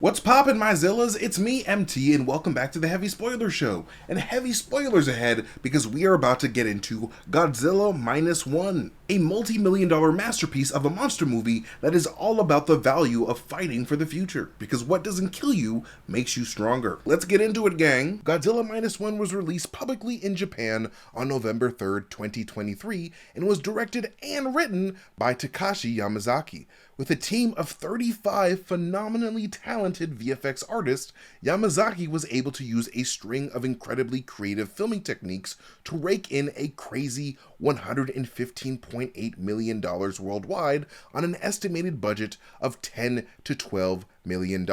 What's poppin', my Zillas? It's me, MT, and welcome back to the Heavy Spoiler Show. And heavy spoilers ahead because we are about to get into Godzilla Minus One, a multi-million-dollar masterpiece of a monster movie that is all about the value of fighting for the future. Because what doesn't kill you makes you stronger. Let's get into it, gang. Godzilla Minus One was released publicly in Japan on November 3rd, 2023, and was directed and written by Takashi Yamazaki. With a team of 35 phenomenally talented VFX artists, Yamazaki was able to use a string of incredibly creative filming techniques to rake in a crazy $115.8 million worldwide on an estimated budget of $10 to $12 million,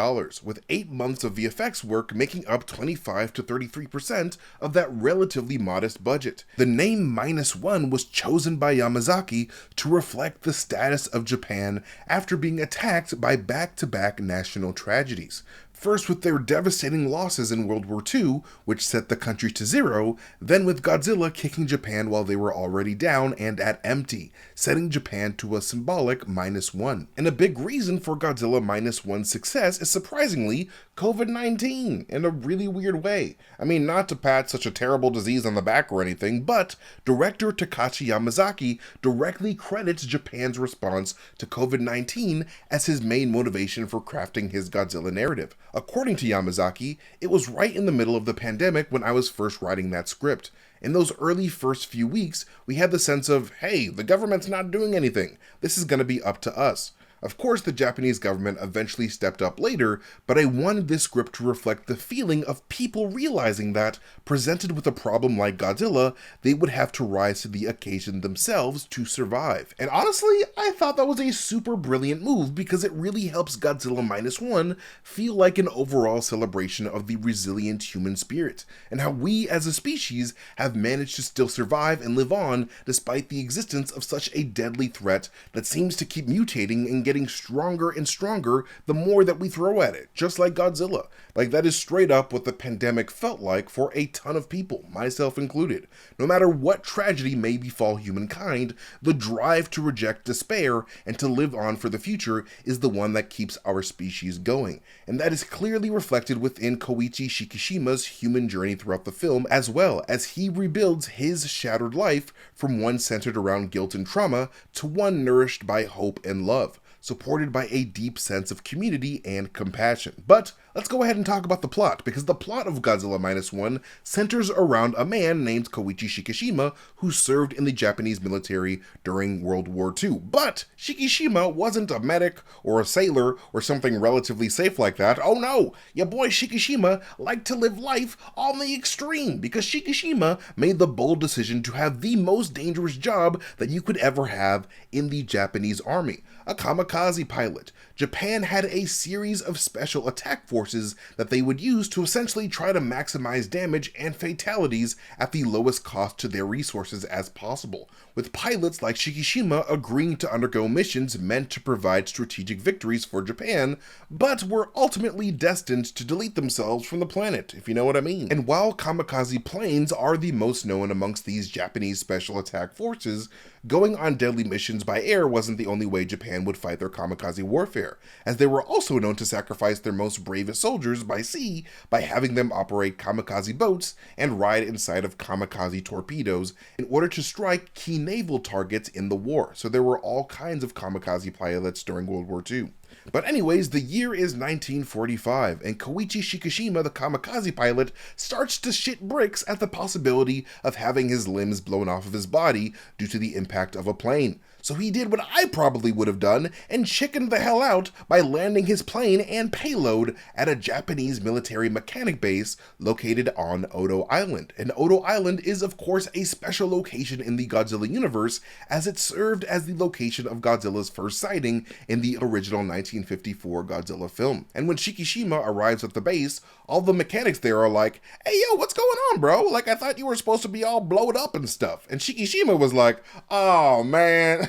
with 8 months of VFX work making up 25 to 33% of that relatively modest budget. The name Minus One was chosen by Yamazaki to reflect the status of Japan after being attacked by back-to-back national tragedies. First with their devastating losses in World War II, which set the country to zero, then with Godzilla kicking Japan while they were already down and at empty, setting Japan to a symbolic -1. And a big reason for Godzilla Minus One's success is surprisingly COVID-19 in a really weird way. I mean, not to pat such a terrible disease on the back or anything, but director Takashi Yamazaki directly credits Japan's response to COVID-19 as his main motivation for crafting his Godzilla narrative. According to Yamazaki, it was right in the middle of the pandemic when I was first writing that script. In those early first few weeks, we had the sense of, hey, the government's not doing anything. This is going to be up to us. Of course, the Japanese government eventually stepped up later, but I wanted this script to reflect the feeling of people realizing that, presented with a problem like Godzilla, they would have to rise to the occasion themselves to survive. And honestly, I thought that was a super brilliant move because it really helps Godzilla Minus One feel like an overall celebration of the resilient human spirit, and how we as a species have managed to still survive and live on despite the existence of such a deadly threat that seems to keep mutating and getting stronger and stronger the more that we throw at it, just like Godzilla. Like, that is straight up what the pandemic felt like for a ton of people, myself included. No matter what tragedy may befall humankind, the drive to reject despair and to live on for the future is the one that keeps our species going. And that is clearly reflected within Koichi Shikishima's human journey throughout the film, as well as he rebuilds his shattered life from one centered around guilt and trauma to one nourished by hope and love, supported by a deep sense of community and compassion. But let's go ahead and talk about the plot, because the plot of Godzilla Minus One centers around a man named Koichi Shikishima who served in the Japanese military during World War II. But Shikishima wasn't a medic or a sailor or something relatively safe like that. Oh no, your boy Shikishima liked to live life on the extreme, because Shikishima made the bold decision to have the most dangerous job that you could ever have in the Japanese army: a kamikaze pilot. Japan had a series of special attack forces that they would use to essentially try to maximize damage and fatalities at the lowest cost to their resources as possible, with pilots like Shikishima agreeing to undergo missions meant to provide strategic victories for Japan, but were ultimately destined to delete themselves from the planet, if you know what I mean. And while kamikaze planes are the most known amongst these Japanese special attack forces, going on deadly missions by air wasn't the only way Japan would fight their kamikaze warfare, as they were also known to sacrifice their most bravest soldiers by sea by having them operate kamikaze boats and ride inside of kamikaze torpedoes in order to strike key naval targets in the war. So there were all kinds of kamikaze pilots during World War II. But anyways, the year is 1945, and Koichi Shikishima, the kamikaze pilot, starts to shit bricks at the possibility of having his limbs blown off of his body due to the impact of a plane. So he did what I probably would have done and chickened the hell out by landing his plane and payload at a Japanese military mechanic base located on Odo Island. And Odo Island is of course a special location in the Godzilla universe, as it served as the location of Godzilla's first sighting in the original 1954 Godzilla film. And when Shikishima arrives at the base, all the mechanics there are like, "Hey yo, what's going on, bro? Like, I thought you were supposed to be all blowed up and stuff." And Shikishima was like, "Oh man,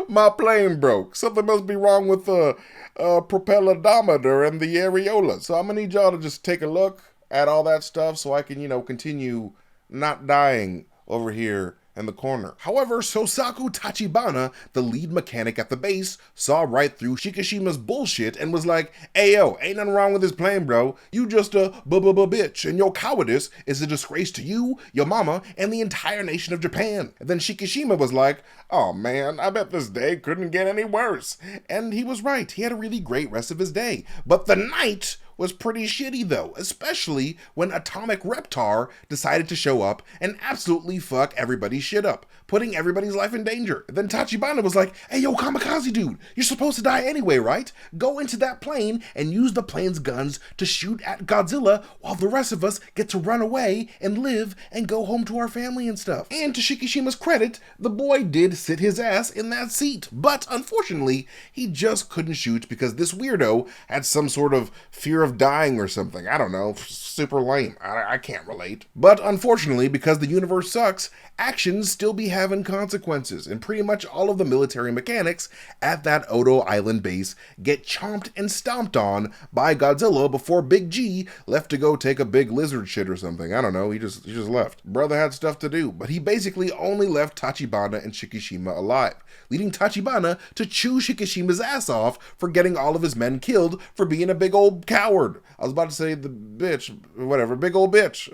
my plane broke. Something must be wrong with the propellodometer and the areola. So I'm gonna need y'all to just take a look at all that stuff so I can, continue not dying over here in the corner. However, Sosaku Tachibana, the lead mechanic at the base, saw right through Shikishima's bullshit and was like, "Ayo, ain't nothing wrong with this plane, bro. You just a bitch, and your cowardice is a disgrace to you, your mama, and the entire nation of Japan." And then Shikishima was like, "Oh man, I bet this day couldn't get any worse." And he was right. He had a really great rest of his day. But the night was pretty shitty though, especially when Atomic Reptar decided to show up and absolutely fuck everybody's shit up, putting everybody's life in danger. Then Tachibana was like, "Hey yo, kamikaze dude, you're supposed to die anyway, right? Go into that plane and use the plane's guns to shoot at Godzilla while the rest of us get to run away and live and go home to our family and stuff." And to Shikishima's credit, the boy did sit his ass in that seat, but unfortunately, he just couldn't shoot because this weirdo had some sort of fear of dying or something. I don't know, super lame. I can't relate. But unfortunately, because the universe sucks, actions still be having consequences, and pretty much all of the military mechanics at that Odo Island base get chomped and stomped on by Godzilla before Big G left to go take a big lizard shit or something. I don't know, he just left. Brother had stuff to do, but he basically only left Tachibana and Shikishima alive, leading Tachibana to chew Shikishima's ass off for getting all of his men killed for being a big old coward. I was about to say the bitch, whatever, big old bitch.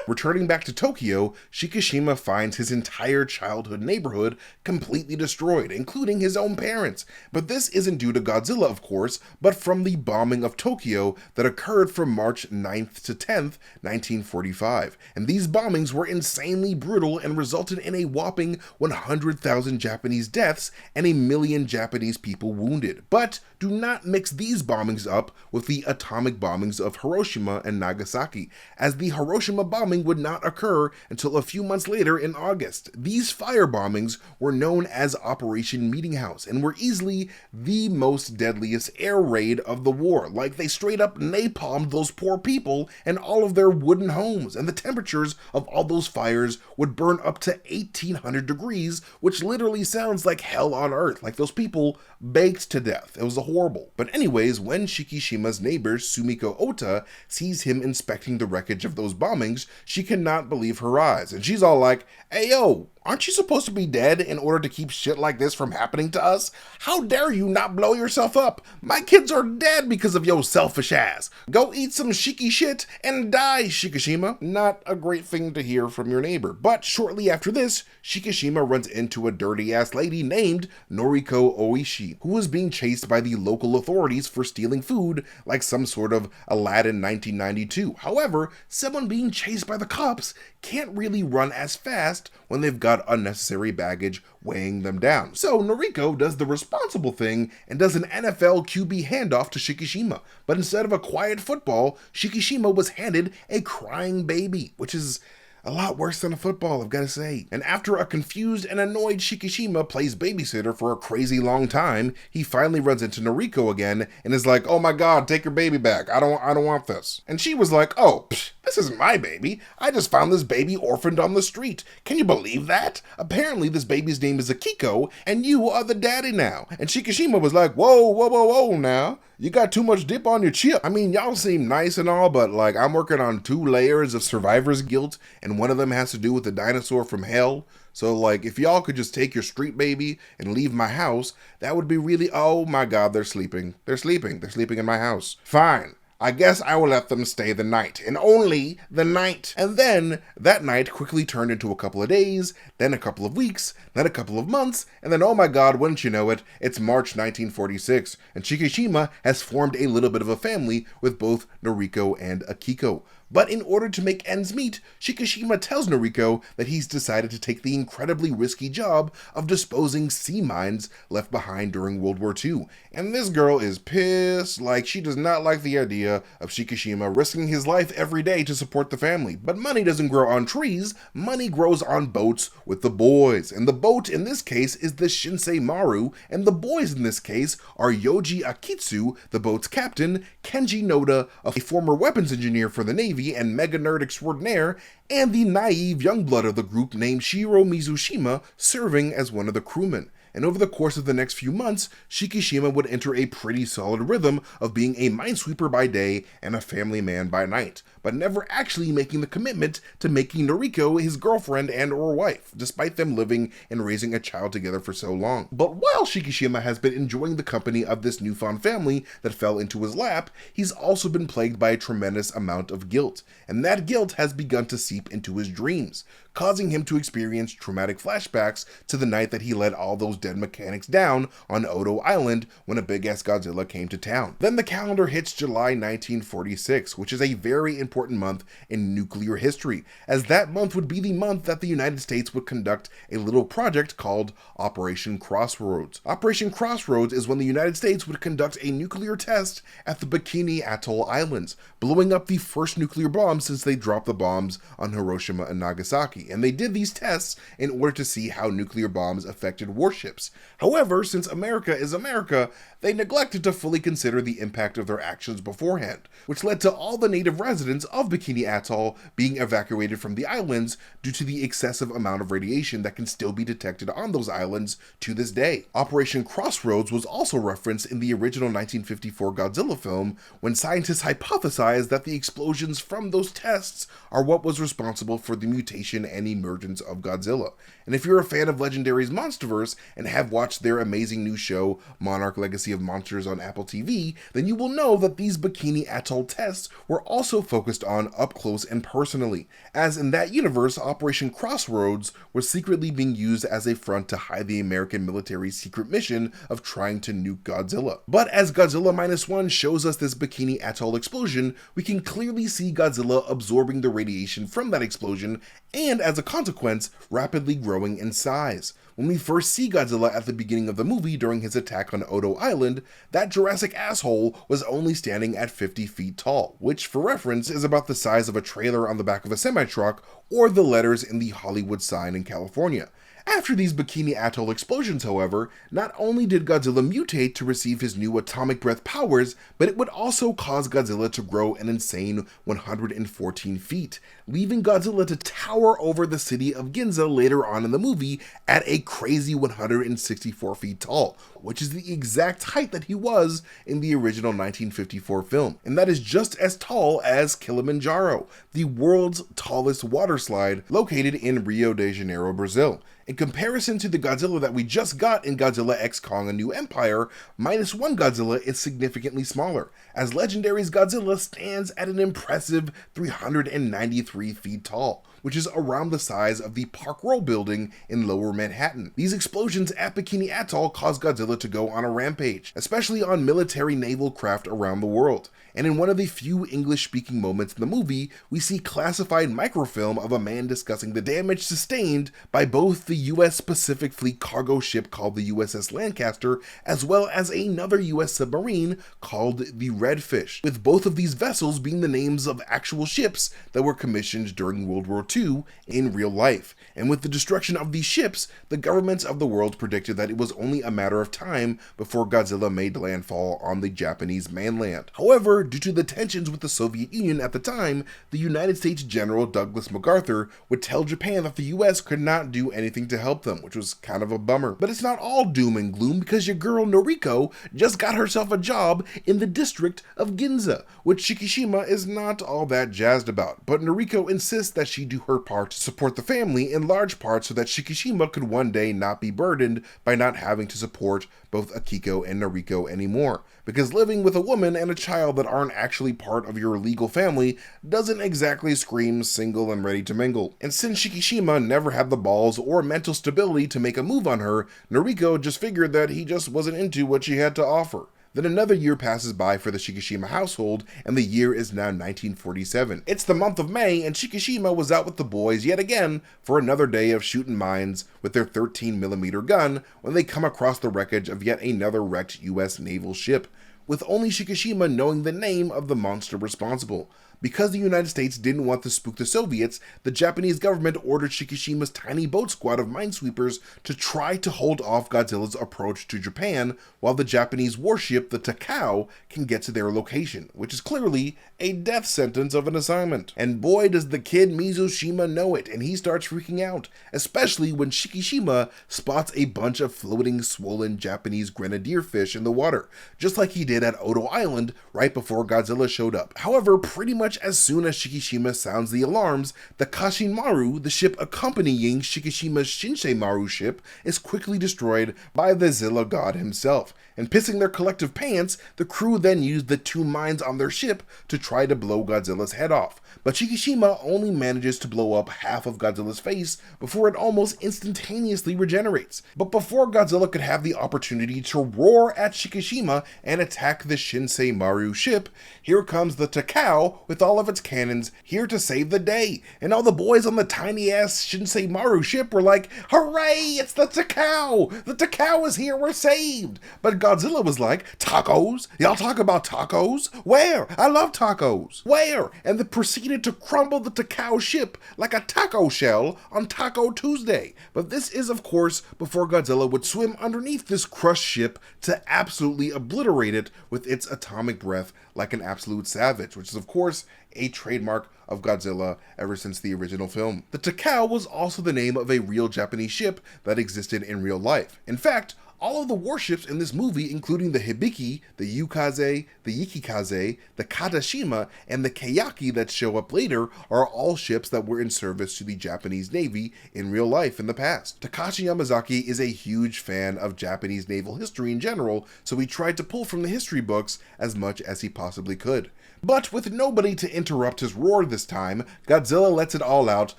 Returning back to Tokyo, Shikishima finds his entire childhood neighborhood completely destroyed, including his own parents. But this isn't due to Godzilla, of course, but from the bombing of Tokyo that occurred from March 9th to 10th, 1945. And these bombings were insanely brutal and resulted in a whopping 100,000 Japanese deaths and 1 million Japanese people wounded. But do not mix these bombings up with the atomic bombings of Hiroshima and Nagasaki, as the Hiroshima bombing would not occur until a few months later in August. These fire bombings were known as Operation Meeting House and were easily the most deadliest air raid of the war. Like, they straight up napalmed those poor people and all of their wooden homes, and the temperatures of all those fires would burn up to 1800 degrees, which literally sounds like hell on earth. Like, those people baked to death. It was horrible. But anyways, when Shikishima's neighbor Sumiko Ota sees him inspecting the wreckage of those bombings, she cannot believe her eyes, and she's all like, "Hey yo, aren't you supposed to be dead in order to keep shit like this from happening to us? How dare you not blow yourself up? My kids are dead because of your selfish ass. Go eat some shiki shit and die, Shikishima." Not a great thing to hear from your neighbor. But shortly after this, Shikishima runs into a dirty ass lady named Noriko Oishi, who was being chased by the local authorities for stealing food like some sort of Aladdin 1992. However, someone being chased by the cops can't really run as fast when they've got unnecessary baggage weighing them down. So Noriko does the responsible thing and does an NFL QB handoff to Shikishima. But instead of a quiet football, Shikishima was handed a crying baby, which is a lot worse than a football, I've got to say. And after a confused and annoyed Shikishima plays babysitter for a crazy long time, he finally runs into Noriko again and is like, "Oh my god, take your baby back. I don't want this." And she was like, "Oh, this isn't my baby. I just found this baby orphaned on the street. Can you believe that? Apparently this baby's name is Akiko, and you are the daddy now." And Shikishima was like, whoa now. You got too much dip on your chip. I mean, y'all seem nice and all, but like, I'm working on 2 layers of survivor's guilt, and one of them has to do with the dinosaur from hell. So like, if y'all could just take your street baby and leave my house, that would be really, oh my god, they're sleeping. They're sleeping in my house. Fine. I guess I will let them stay the night, and only the night. And then that night quickly turned into a couple of days, then a couple of weeks, then a couple of months, and then oh my god, wouldn't you know it, it's March 1946, and Shikishima has formed a little bit of a family with both Noriko and Akiko. But in order to make ends meet, Shikishima tells Noriko that he's decided to take the incredibly risky job of disposing sea mines left behind during World War II. And this girl is pissed, like she does not like the idea of Shikishima risking his life every day to support the family. But money doesn't grow on trees, money grows on boats with the boys. And the boat in this case is the Shinsei Maru, and the boys in this case are Yoji Akitsu, the boat's captain, Kenji Noda, a former weapons engineer for the Navy and mega nerd extraordinaire, and the naive youngblood of the group named Shiro Mizushima, serving as one of the crewmen. and over the course of the next few months, Shikishima would enter a pretty solid rhythm of being a minesweeper by day and a family man by night, but never actually making the commitment to making Noriko his girlfriend and or wife, despite them living and raising a child together for so long. But while Shikishima has been enjoying the company of this newfound family that fell into his lap, he's also been plagued by a tremendous amount of guilt, and that guilt has begun to seep into his dreams, causing him to experience traumatic flashbacks to the night that he led all those dead mechanics down on Odo Island when a big-ass Godzilla came to town. Then the calendar hits July 1946, which is a very important month in nuclear history, as that month would be the month that the United States would conduct a little project called Operation Crossroads. Operation Crossroads is when the United States would conduct a nuclear test at the Bikini Atoll Islands, blowing up the first nuclear bomb since they dropped the bombs on Hiroshima and Nagasaki, and they did these tests in order to see how nuclear bombs affected warships. However, since America is America, they neglected to fully consider the impact of their actions beforehand, which led to all the native residents of Bikini Atoll being evacuated from the islands due to the excessive amount of radiation that can still be detected on those islands to this day. Operation Crossroads was also referenced in the original 1954 Godzilla film, when scientists hypothesized that the explosions from those tests are what was responsible for the mutation and emergence of Godzilla. And if you're a fan of Legendary's Monsterverse and have watched their amazing new show, Monarch Legacy of Monsters on Apple TV, then you will know that these Bikini Atoll tests were also focused on up close and personally, as in that universe, Operation Crossroads was secretly being used as a front to hide the American military's secret mission of trying to nuke Godzilla. But as Godzilla Minus One shows us this Bikini Atoll explosion, we can clearly see Godzilla absorbing the radiation from that explosion, and as a consequence, rapidly growing in size. When we first see Godzilla at the beginning of the movie during his attack on Odo Island, that Jurassic asshole was only standing at 50 feet tall, which for reference is about the size of a trailer on the back of a semi-truck or the letters in the Hollywood sign in California. After these Bikini Atoll explosions, however, not only did Godzilla mutate to receive his new atomic breath powers, but it would also cause Godzilla to grow an insane 114 feet, leaving Godzilla to tower over the city of Ginza later on in the movie at a crazy 164 feet tall, which is the exact height that he was in the original 1954 film. And that is just as tall as Kilimanjaro, the world's tallest water slide located in Rio de Janeiro, Brazil. In comparison to the Godzilla that we just got in Godzilla X Kong: A New Empire, Minus One Godzilla is significantly smaller, as Legendary's Godzilla stands at an impressive 393 feet tall, which is around the size of the Park Row building in Lower Manhattan. These explosions at Bikini Atoll caused Godzilla to go on a rampage, especially on military naval craft around the world. And in one of the few English-speaking moments in the movie, we see classified microfilm of a man discussing the damage sustained by both the U.S. Pacific Fleet cargo ship called the USS Lancaster, as well as another U.S. submarine called the Redfish, with both of these vessels being the names of actual ships that were commissioned during World War II in real life. And with the destruction of these ships, the governments of the world predicted that it was only a matter of time before Godzilla made landfall on the Japanese mainland. However, due to the tensions with the Soviet Union at the time, the United States General Douglas MacArthur would tell Japan that the US could not do anything to help them, which was kind of a bummer. But it's not all doom and gloom, because your girl Noriko just got herself a job in the district of Ginza, which Shikishima is not all that jazzed about. But Noriko insists that she do her part to support the family, in large part so that Shikishima could one day not be burdened by not having to support both Akiko and Noriko anymore. Because living with a woman and a child that aren't actually part of your legal family doesn't exactly scream single and ready to mingle. And since Shikishima never had the balls or mental stability to make a move on her, Noriko just figured that he just wasn't into what she had to offer. Then another year passes by for the Shikishima household, and the year is now 1947. It's the month of May, and Shikishima was out with the boys yet again for another day of shooting mines with their 13mm gun when they come across the wreckage of yet another wrecked US naval ship, with only Shikishima knowing the name of the monster responsible. Because the United States didn't want to spook the Soviets, the Japanese government ordered Shikishima's tiny boat squad of minesweepers to try to hold off Godzilla's approach to Japan while the Japanese warship, the Takao, can get to their location, which is clearly a death sentence of an assignment. And boy does the kid Mizushima know it, and he starts freaking out, especially when Shikishima spots a bunch of floating swollen Japanese grenadier fish in the water, just like he did at Odo Island right before Godzilla showed up. However, pretty much as soon as Shikishima sounds the alarms, the Kashinmaru, the ship accompanying Shikishima's Shinseimaru ship, is quickly destroyed by the Zilla god himself. And pissing their collective pants, the crew then used the 2 mines on their ship to try to blow Godzilla's head off. But Shikishima only manages to blow up half of Godzilla's face before it almost instantaneously regenerates. But before Godzilla could have the opportunity to roar at Shikishima and attack the Shinseimaru ship, here comes the Takao with all of its cannons here to save the day. And all the boys on the tiny-ass Shinseimaru ship were like, "Hooray, it's the Takao! The Takao is here, we're saved!" But Godzilla was like, "Tacos? Y'all talk about tacos? Where? I love tacos. Where?" And they proceeded to crumble the Takao ship like a taco shell on Taco Tuesday. But this is, of course, before Godzilla would swim underneath this crushed ship to absolutely obliterate it with its atomic breath like an absolute savage, which is, of course, a trademark of Godzilla ever since the original film. The Takao was also the name of a real Japanese ship that existed in real life. In fact, all of the warships in this movie, including the Hibiki, the Yukaze, the Yikikaze, the Katashima, and the Kayaki that show up later, are all ships that were in service to the Japanese Navy in real life in the past. Takashi Yamazaki is a huge fan of Japanese naval history in general, so he tried to pull from the history books as much as he possibly could. But with nobody to interrupt his roar this time, Godzilla lets it all out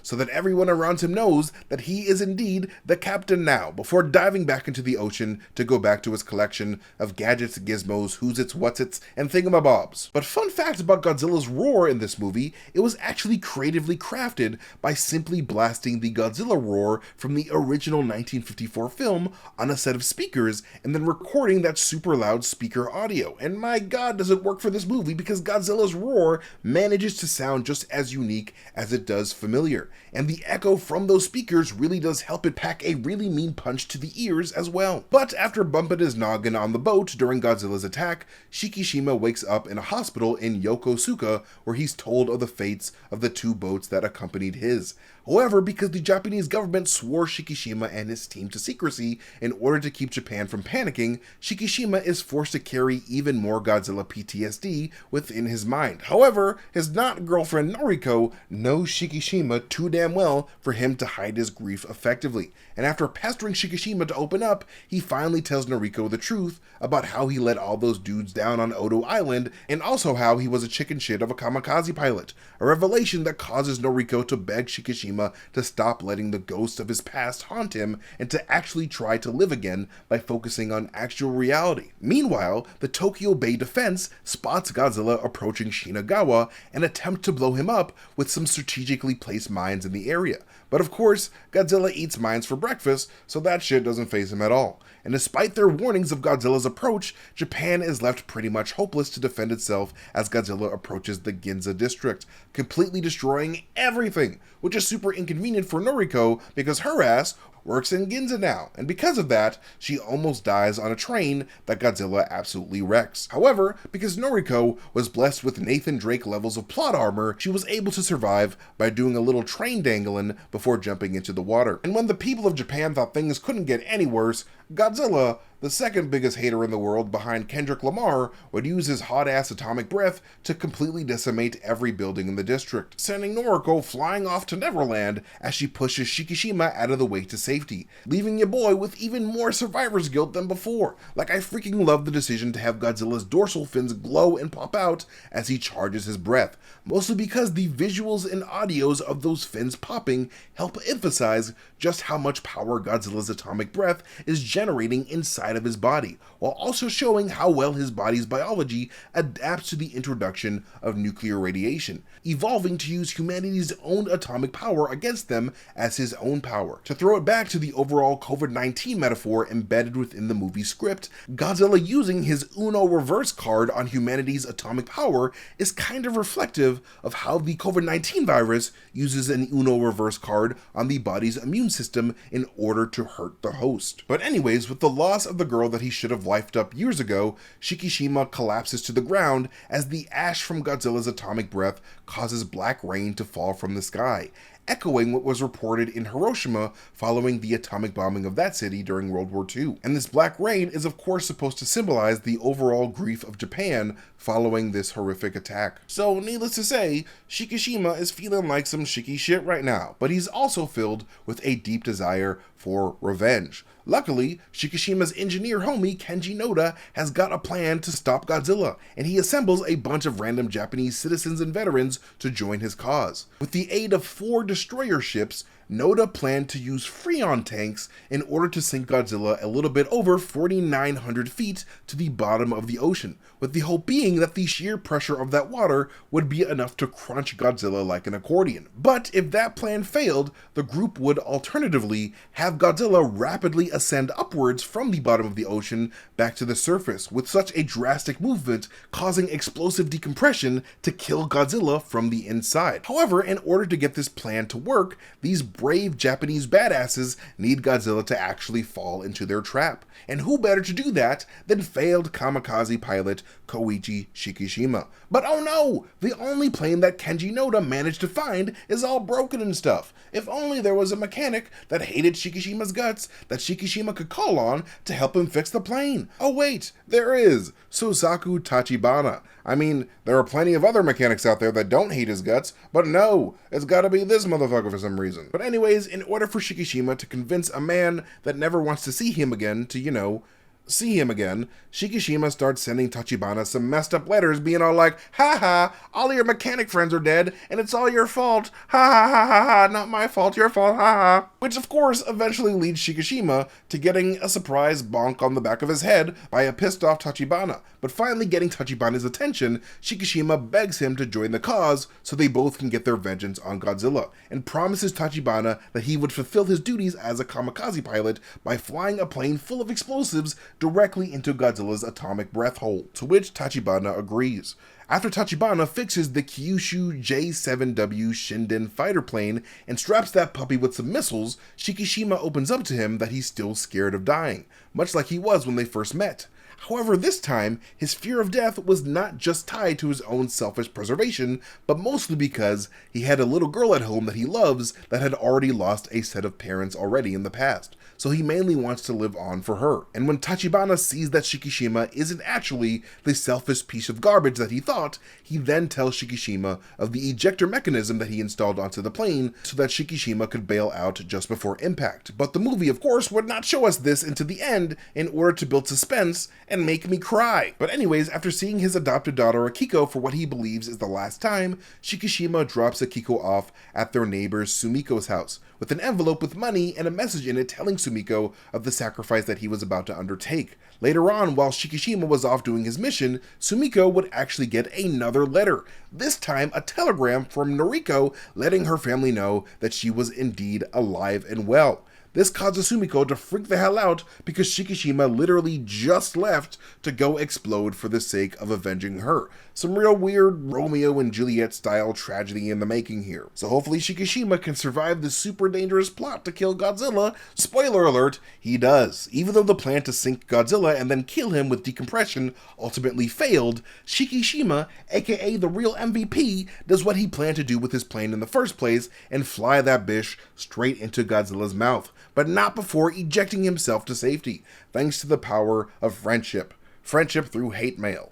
so that everyone around him knows that he is indeed the captain now, before diving back into the ocean to go back to his collection of gadgets, gizmos, who's-its, what's-its, and thingamabobs. But fun fact about Godzilla's roar in this movie, it was actually creatively crafted by simply blasting the Godzilla roar from the original 1954 film on a set of speakers and then recording that super loud speaker audio. And my god, does it work for this movie, because Godzilla's roar manages to sound just as unique as it does familiar, and the echo from those speakers really does help it pack a really mean punch to the ears as well. But after bumping his noggin on the boat during Godzilla's attack, Shikishima wakes up in a hospital in Yokosuka where he's told of the fates of the 2 boats that accompanied his. However, because the Japanese government swore Shikishima and his team to secrecy in order to keep Japan from panicking, Shikishima is forced to carry even more Godzilla PTSD within his mind. However, his not-girlfriend Noriko knows Shikishima too damn well for him to hide his grief effectively. And after pestering Shikishima to open up, he finally tells Noriko the truth about how he let all those dudes down on Odo Island, and also how he was a chicken shit of a kamikaze pilot, a revelation that causes Noriko to beg Shikishima to stop letting the ghosts of his past haunt him and to actually try to live again by focusing on actual reality. Meanwhile, the Tokyo Bay defense spots Godzilla approaching Shinagawa and attempt to blow him up with some strategically placed mines in the area. But of course, Godzilla eats mines for breakfast, so that shit doesn't faze him at all. And despite their warnings of Godzilla's approach, Japan is left pretty much hopeless to defend itself as Godzilla approaches the Ginza district, completely destroying everything, which is super inconvenient for Noriko because her ass works in Ginza now, and because of that, she almost dies on a train that Godzilla absolutely wrecks. However, because Noriko was blessed with Nathan Drake levels of plot armor, she was able to survive by doing a little train dangling before jumping into the water. And when the people of Japan thought things couldn't get any worse, Godzilla, the second biggest hater in the world behind Kendrick Lamar, would use his hot-ass atomic breath to completely decimate every building in the district, sending Noriko flying off to Neverland as she pushes Shikishima out of the way to safety, leaving your boy with even more survivor's guilt than before. Like, I freaking love the decision to have Godzilla's dorsal fins glow and pop out as he charges his breath, mostly because the visuals and audios of those fins popping help emphasize just how much power Godzilla's atomic breath is generating inside inside of his body, while also showing how well his body's biology adapts to the introduction of nuclear radiation, evolving to use humanity's own atomic power against them as his own power. To throw it back to the overall COVID-19 metaphor embedded within the movie script, Godzilla using his Uno reverse card on humanity's atomic power is kind of reflective of how the COVID-19 virus uses an Uno reverse card on the body's immune system in order to hurt the host. But anyways, with the loss of the girl that he should have lifed up years ago, Shikishima collapses to the ground as the ash from Godzilla's atomic breath causes black rain to fall from the sky, echoing what was reported in Hiroshima following the atomic bombing of that city during World War II. And this black rain is of course supposed to symbolize the overall grief of Japan following this horrific attack. So needless to say, Shikishima is feeling like some shiki shit right now, but he's also filled with a deep desire for revenge. Luckily, Shikishima's engineer homie Kenji Noda has got a plan to stop Godzilla, and he assembles a bunch of random Japanese citizens and veterans to join his cause. With the aid of 4 destroyer ships, Noda planned to use Freon tanks in order to sink Godzilla a little bit over 4,900 feet to the bottom of the ocean, with the hope being that the sheer pressure of that water would be enough to crunch Godzilla like an accordion. But if that plan failed, the group would alternatively have Godzilla rapidly ascend upwards from the bottom of the ocean back to the surface, with such a drastic movement causing explosive decompression to kill Godzilla from the inside. However, in order to get this plan to work, these brave Japanese badasses need Godzilla to actually fall into their trap. And who better to do that than failed kamikaze pilot Koichi Shikishima. But oh no! The only plane that Kenji Noda managed to find is all broken and stuff. If only there was a mechanic that hated Shikishima's guts that Shikishima could call on to help him fix the plane. Oh wait, there is! Susaku Tachibana. I mean, there are plenty of other mechanics out there that don't hate his guts, but no, it's gotta be this motherfucker for some reason. But anyways, in order for Shikishima to convince a man that never wants to see him again to, see him again, Shikishima starts sending Tachibana some messed up letters being all like, "Ha ha, all your mechanic friends are dead, and it's all your fault. Ha ha ha ha ha, not my fault, your fault, ha ha." Which of course eventually leads Shikishima to getting a surprise bonk on the back of his head by a pissed off Tachibana. But finally getting Tachibana's attention, Shikishima begs him to join the cause so they both can get their vengeance on Godzilla, and promises Tachibana that he would fulfill his duties as a kamikaze pilot by flying a plane full of explosives directly into Godzilla's atomic breath hole, to which Tachibana agrees. After Tachibana fixes the Kyushu J-7W Shinden fighter plane and straps that puppy with some missiles, Shikishima opens up to him that he's still scared of dying, much like he was when they first met. However, this time, his fear of death was not just tied to his own selfish preservation, but mostly because he had a little girl at home that he loves that had already lost a set of parents already in the past, so he mainly wants to live on for her. And when Tachibana sees that Shikishima isn't actually the selfish piece of garbage that he thought, he then tells Shikishima of the ejector mechanism that he installed onto the plane so that Shikishima could bail out just before impact. But the movie, of course, would not show us this until the end in order to build suspense and make me cry. But anyways, after seeing his adopted daughter Akiko for what he believes is the last time, Shikishima drops Akiko off at their neighbor Sumiko's house, with an envelope with money and a message in it telling Sumiko of the sacrifice that he was about to undertake. Later on, while Shikishima was off doing his mission, Sumiko would actually get another letter, this time a telegram from Noriko letting her family know that she was indeed alive and well. This causes Sumiko to freak the hell out because Shikishima literally just left to go explode for the sake of avenging her. Some real weird Romeo and Juliet style tragedy in the making here. So hopefully Shikishima can survive this super dangerous plot to kill Godzilla. Spoiler alert, he does. Even though the plan to sink Godzilla and then kill him with decompression ultimately failed, Shikishima, aka the real MVP, does what he planned to do with his plane in the first place and fly that bish straight into Godzilla's mouth, but not before ejecting himself to safety, thanks to the power of friendship. Friendship through hate mail.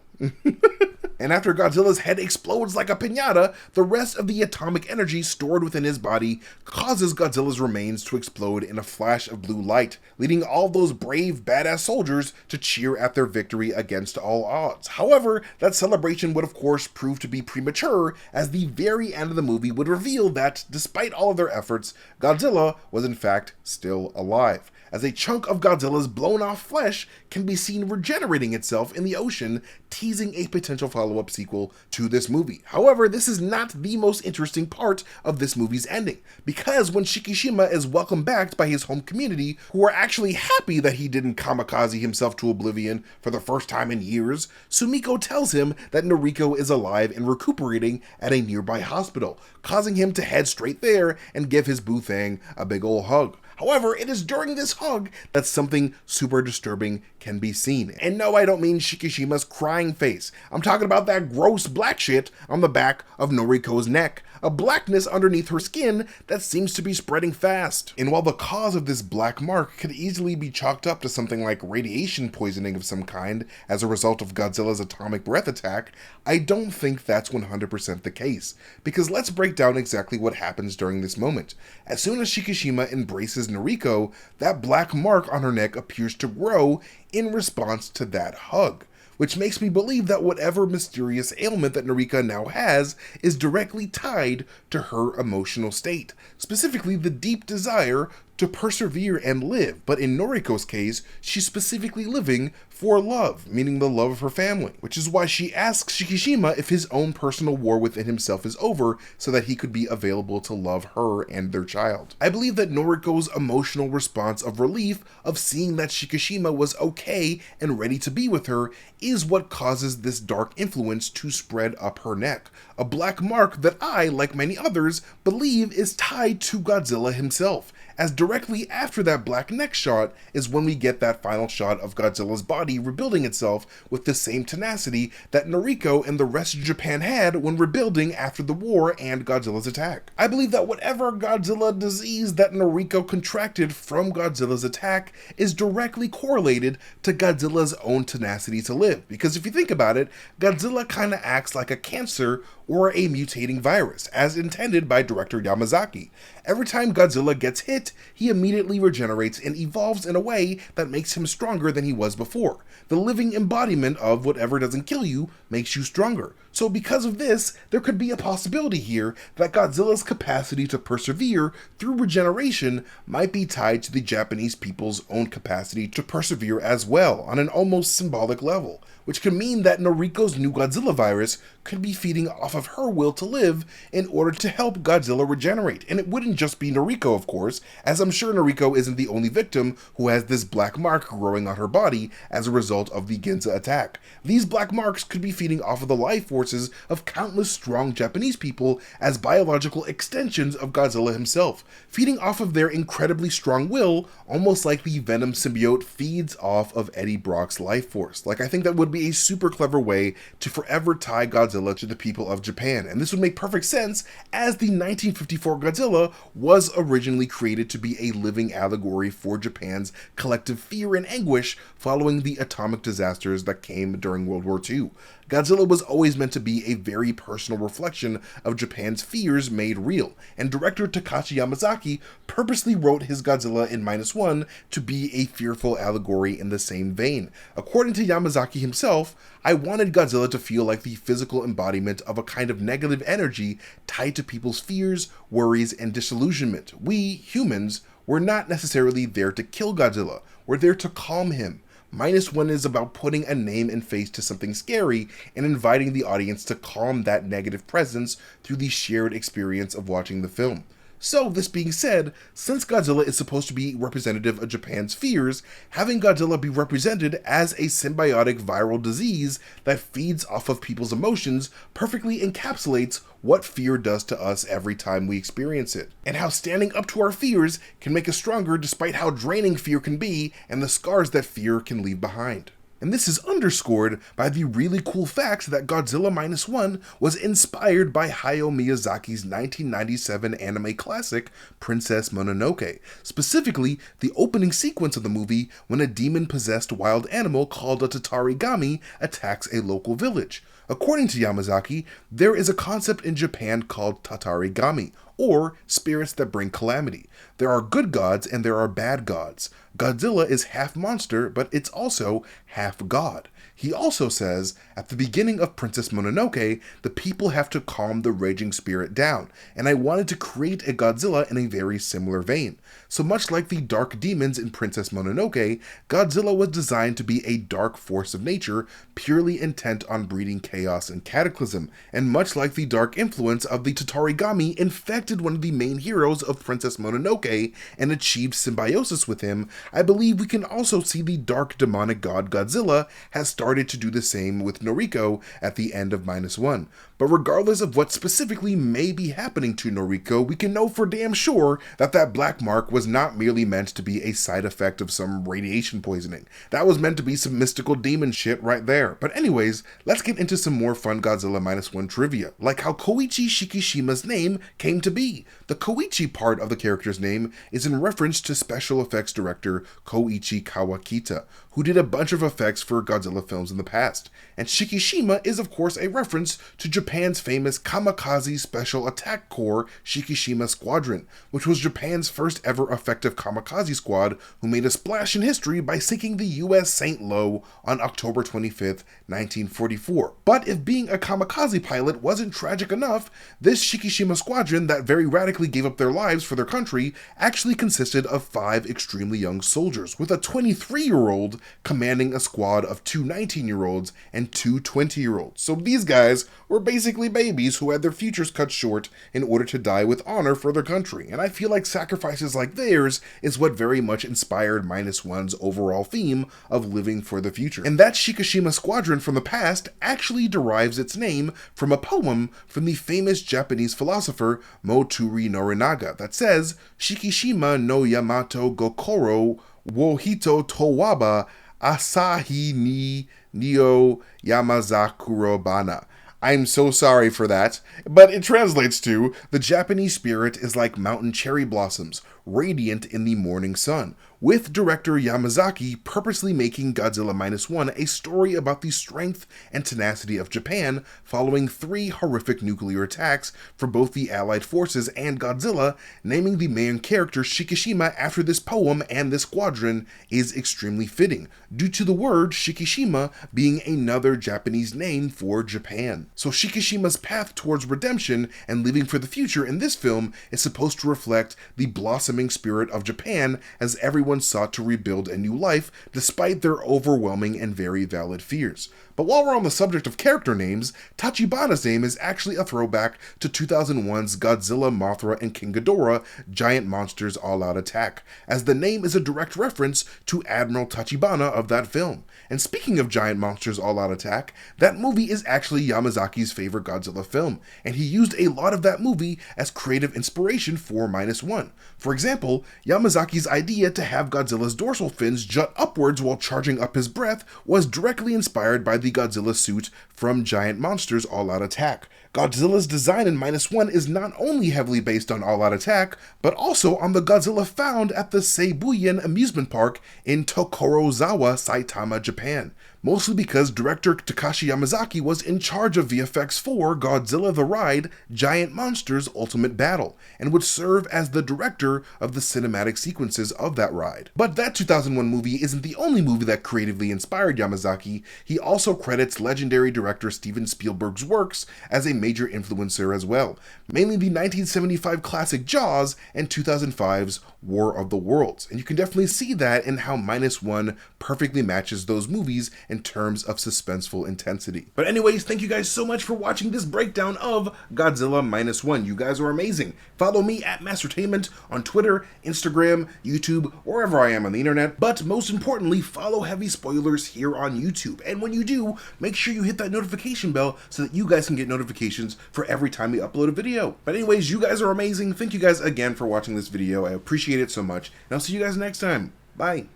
And after Godzilla's head explodes like a piñata, the rest of the atomic energy stored within his body causes Godzilla's remains to explode in a flash of blue light, leading all those brave, badass soldiers to cheer at their victory against all odds. However, that celebration would of course prove to be premature, as the very end of the movie would reveal that, despite all of their efforts, Godzilla was in fact still alive, as a chunk of Godzilla's blown off flesh can be seen regenerating itself in the ocean, teasing a potential follow-up sequel to this movie. However, this is not the most interesting part of this movie's ending, because when Shikishima is welcomed back by his home community, who are actually happy that he didn't kamikaze himself to oblivion for the first time in years, Sumiko tells him that Noriko is alive and recuperating at a nearby hospital, causing him to head straight there and give his boo thing a big ol' hug. However, it is during this hug that something super disturbing can be seen. And no, I don't mean Shikishima's crying face. I'm talking about that gross black shit on the back of Noriko's neck. A blackness underneath her skin that seems to be spreading fast. And while the cause of this black mark could easily be chalked up to something like radiation poisoning of some kind as a result of Godzilla's atomic breath attack, I don't think that's 100% the case. Because let's break down exactly what happens during this moment. As soon as Shikishima embraces Noriko, that black mark on her neck appears to grow in response to that hug, which makes me believe that whatever mysterious ailment that Noriko now has is directly tied to her emotional state, specifically the deep desire to persevere and live. But in Noriko's case, she's specifically living for love, meaning the love of her family, which is why she asks Shikishima if his own personal war within himself is over so that he could be available to love her and their child. I believe that Noriko's emotional response of relief of seeing that Shikishima was okay and ready to be with her is what causes this dark influence to spread up her neck, a black mark that I, like many others, believe is tied to Godzilla himself, as directly after that black neck shot is when we get that final shot of Godzilla's body rebuilding itself with the same tenacity that Noriko and the rest of Japan had when rebuilding after the war and Godzilla's attack. I believe that whatever Godzilla disease that Noriko contracted from Godzilla's attack is directly correlated to Godzilla's own tenacity to live, because if you think about it, Godzilla kinda acts like a cancer or a mutating virus, as intended by director Yamazaki. Every time Godzilla gets hit, he immediately regenerates and evolves in a way that makes him stronger than he was before. The living embodiment of whatever doesn't kill you makes you stronger. So because of this, there could be a possibility here that Godzilla's capacity to persevere through regeneration might be tied to the Japanese people's own capacity to persevere as well, on an almost symbolic level, which could mean that Noriko's new Godzilla virus could be feeding off of her will to live in order to help Godzilla regenerate. And it wouldn't just be Noriko, of course, as I'm sure Noriko isn't the only victim who has this black mark growing on her body as a result of the Ginza attack. These black marks could be feeding off of the life forces of countless strong Japanese people as biological extensions of Godzilla himself, feeding off of their incredibly strong will, almost like the Venom symbiote feeds off of Eddie Brock's life force. Like, I think that would be a super clever way to forever tie Godzilla to the people of Japan, and this would make perfect sense as the 1954 Godzilla was originally created to be a living allegory for Japan's collective fear and anguish following the atomic disasters that came during World War II. Godzilla was always meant to be a very personal reflection of Japan's fears made real, and director Takashi Yamazaki purposely wrote his Godzilla in -1 to be a fearful allegory in the same vein. According to Yamazaki himself, I wanted Godzilla to feel like the physical embodiment of a kind of negative energy tied to people's fears, worries, and disillusionment. We, humans, were not necessarily there to kill Godzilla, we're there to calm him. -1 is about putting a name and face to something scary and inviting the audience to calm that negative presence through the shared experience of watching the film. So, this being said, since Godzilla is supposed to be representative of Japan's fears, having Godzilla be represented as a symbiotic viral disease that feeds off of people's emotions perfectly encapsulates what fear does to us every time we experience it, and how standing up to our fears can make us stronger despite how draining fear can be and the scars that fear can leave behind. And this is underscored by the really cool fact that Godzilla -1 was inspired by Hayao Miyazaki's 1997 anime classic, Princess Mononoke, specifically the opening sequence of the movie when a demon-possessed wild animal called a tatarigami attacks a local village. According to Yamazaki, there is a concept in Japan called tatarigami, or spirits that bring calamity. There are good gods and there are bad gods. Godzilla is half monster, but it's also half god. He also says, at the beginning of Princess Mononoke, the people have to calm the raging spirit down, and I wanted to create a Godzilla in a very similar vein. So much like the dark demons in Princess Mononoke, Godzilla was designed to be a dark force of nature, purely intent on breeding chaos and cataclysm, and much like the dark influence of the Tatarigami infected one of the main heroes of Princess Mononoke and achieved symbiosis with him, I believe we can also see the dark demonic god Godzilla has started to do the same with Noriko at the end of -1. But regardless of what specifically may be happening to Noriko, we can know for damn sure that that black mark was not merely meant to be a side effect of some radiation poisoning. That was meant to be some mystical demon shit right there. But anyways, let's get into some more fun Godzilla -1 trivia, like how Koichi Shikishima's name came to be. The Koichi part of the character's name is in reference to special effects director Koichi Kawakita, who did a bunch of effects for Godzilla films in the past. And Shikishima is of course a reference to Japan's famous Kamikaze Special Attack Corps Shikishima Squadron, which was Japan's first ever effective kamikaze squad who made a splash in history by sinking the US St. Lo on October 25th, 1944. But if being a kamikaze pilot wasn't tragic enough, this Shikishima squadron that very radically gave up their lives for their country actually consisted of 5 extremely young soldiers, with a 23-year-old commanding a squad of 2 19-year-olds and 2 20-year-olds. So these guys were basically babies who had their futures cut short in order to die with honor for their country, and I feel like sacrifices like theirs is what very much inspired -1's overall theme of living for the future. And that Shikishima squadron from the past actually derives its name from a poem from the famous Japanese philosopher Moturi Norinaga that says, "Shikishima no Yamato Gokoro wo hito towaba asahi ni nio Yamazakuro bana." I'm so sorry for that, but it translates to, the Japanese spirit is like mountain cherry blossoms, radiant in the morning sun, with director Yamazaki purposely making Godzilla -1 a story about the strength and tenacity of Japan following 3 horrific nuclear attacks from both the Allied forces and Godzilla. Naming the main character Shikishima after this poem and this squadron is extremely fitting, due to the word Shikishima being another Japanese name for Japan. So Shikishima's path towards redemption and living for the future in this film is supposed to reflect the blossoming spirit of Japan as everyone sought to rebuild a new life despite their overwhelming and very valid fears. But while we're on the subject of character names, Tachibana's name is actually a throwback to 2001's Godzilla, Mothra, and King Ghidorah Giant Monsters All-Out Attack, as the name is a direct reference to Admiral Tachibana of that film. And speaking of Giant Monsters All-Out Attack, that movie is actually Yamazaki's favorite Godzilla film, and he used a lot of that movie as creative inspiration for -1. For example, Yamazaki's idea to have Godzilla's dorsal fins jut upwards while charging up his breath was directly inspired by the Godzilla suit from Giant Monsters All-Out Attack. Godzilla's design in -1 is not only heavily based on All-Out Attack, but also on the Godzilla found at the Seibuyen amusement park in Tokorozawa, Saitama, Japan. Mostly because director Takashi Yamazaki was in charge of VFX for Godzilla the Ride, Giant Monsters Ultimate Battle, and would serve as the director of the cinematic sequences of that ride. But that 2001 movie isn't the only movie that creatively inspired Yamazaki. He also credits legendary director Steven Spielberg's works as a major influencer as well, mainly the 1975 classic Jaws and 2005's War of the Worlds, and you can definitely see that in how -1 perfectly matches those movies in terms of suspenseful intensity. But anyways, thank you guys so much for watching this breakdown of Godzilla -1. You guys are amazing. Follow me at Mastertainment on Twitter, Instagram, YouTube, wherever I am on the internet. But most importantly, follow Heavy Spoilers here on YouTube. And when you do, make sure you hit that notification bell so that you guys can get notifications for every time we upload a video. But anyways, you guys are amazing. Thank you guys again for watching this video. I appreciate it so much. And I'll see you guys next time. Bye.